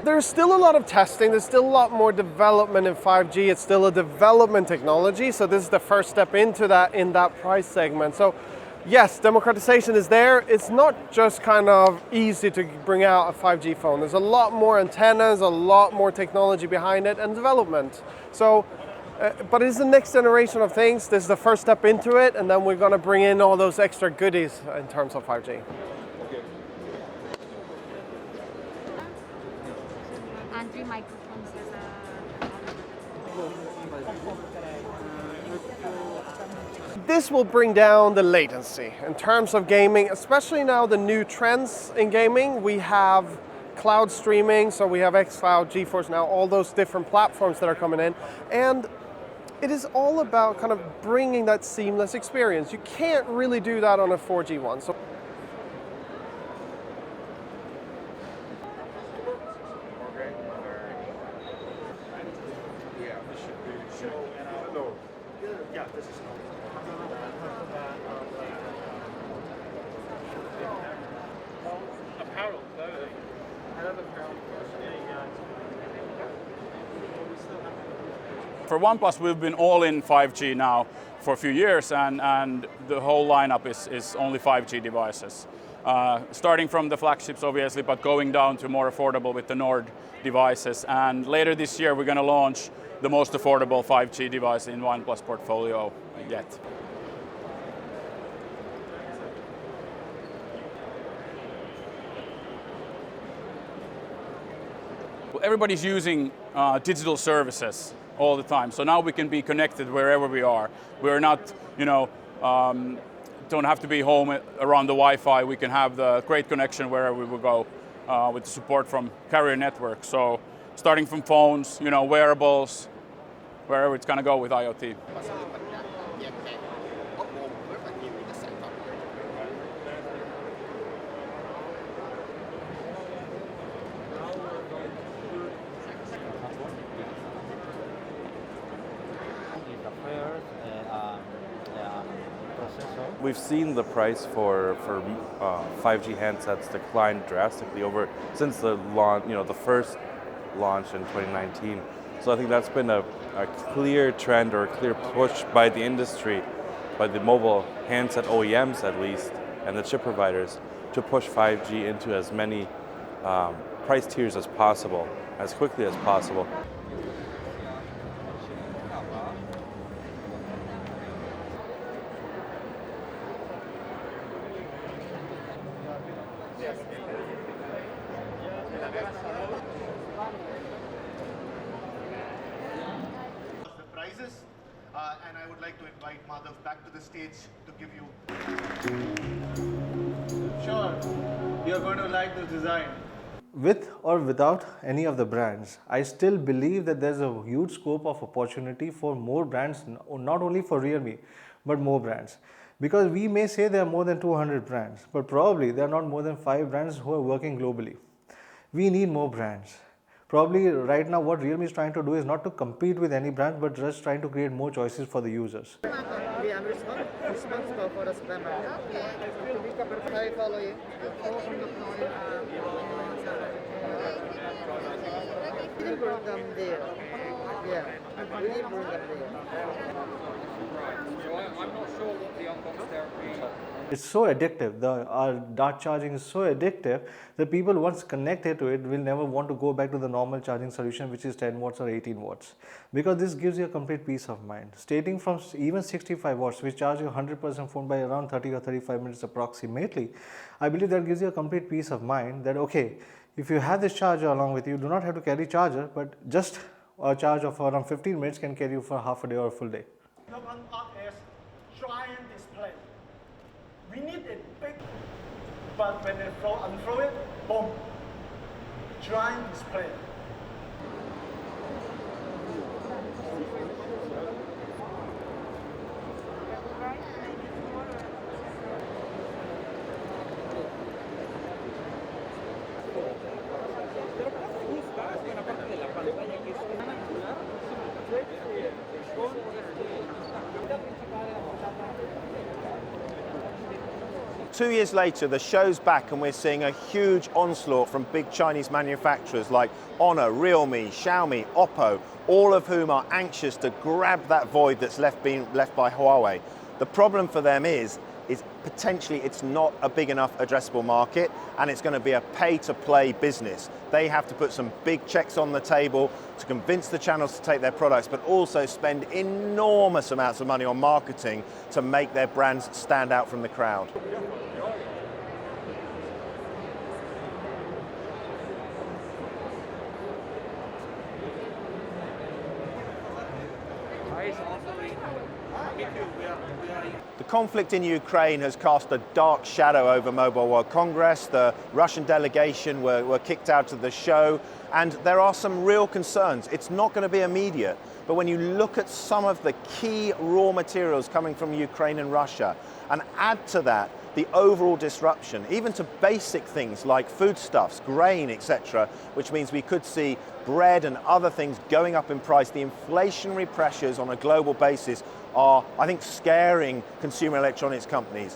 there's still a lot of testing, there's still a lot more development in 5G, it's still a development technology, so this is the first step into that in that price segment. So yes, democratization is there. It's not just kind of easy to bring out a 5G phone. There's a lot more antennas, a lot more technology behind it, and development. So, but it's the next generation of things. This is the first step into it, and then we're going to bring in all those extra goodies in terms of 5G. And 3 microphones as This will bring down the latency in terms of gaming, especially now the new trends in gaming. We have cloud streaming, so we have xCloud, GeForce now, all those different platforms that are coming in. And it is all about kind of bringing that seamless experience. You can't really do that on a 4G one. So For OnePlus, we've been all in 5G now for a few years, and the whole lineup is only 5G devices. Starting from the flagships, obviously, but going down to more affordable with the Nord devices. And later this year, we're going to launch the most affordable 5G device in OnePlus portfolio yet. Well, everybody's using digital services all the time. So now we can be connected wherever we are. We're not, don't have to be home around the Wi-Fi. We can have the great connection wherever we will go with support from carrier network. So starting from phones, wearables, wherever it's going to go with IoT. We've seen the price for 5G handsets decline drastically since the launch, the first launch in 2019. So I think that's been a clear trend or a clear push by the industry, by the mobile handset OEMs at least, and the chip providers to push 5G into as many price tiers as possible, as quickly as possible. And I would like to invite Madhav back to the stage to give you. Sure, you're going to like this design. With or without any of the brands, I still believe that there's a huge scope of opportunity for more brands, not only for Realme, but more brands. Because we may say there are more than 200 brands, but probably there are not more than 5 brands who are working globally. We need more brands. Probably right now what Realme is trying to do is not to compete with any brand, but just trying to create more choices for the users. We are responsible for the spammer. I follow you. We didn't bring them there. Yeah, we didn't bring them there. So I'm not sure what the unbox therapy. It's so addictive. Our dart charging is so addictive that people once connected to it will never want to go back to the normal charging solution, which is 10 watts or 18 watts. Because this gives you a complete peace of mind. Stating from even 65 watts, which charge your 100% phone by around 30 or 35 minutes approximately, I believe that gives you a complete peace of mind that, okay, if you have this charger along with you, do not have to carry charger, but just a charge of around 15 minutes can carry you for half a day or a full day. Look on top is giant display. We need a big, but when they unthrow it, boom, giant display. 2 years later, the show's back and we're seeing a huge onslaught from big Chinese manufacturers like Honor, Realme, Xiaomi, Oppo, all of whom are anxious to grab that void that's being left by Huawei. The problem for them is potentially it's not a big enough addressable market, and it's going to be a pay-to-play business. They have to put some big checks on the table to convince the channels to take their products, but also spend enormous amounts of money on marketing to make their brands stand out from the crowd. The conflict in Ukraine has cast a dark shadow over Mobile World Congress. The Russian delegation were kicked out of the show, and there are some real concerns. It's not going to be immediate, but when you look at some of the key raw materials coming from Ukraine and Russia, and add to that the overall disruption, even to basic things like foodstuffs, grain, etc., which means we could see bread and other things going up in price. The inflationary pressures on a global basis are, I think, scaring consumer electronics companies.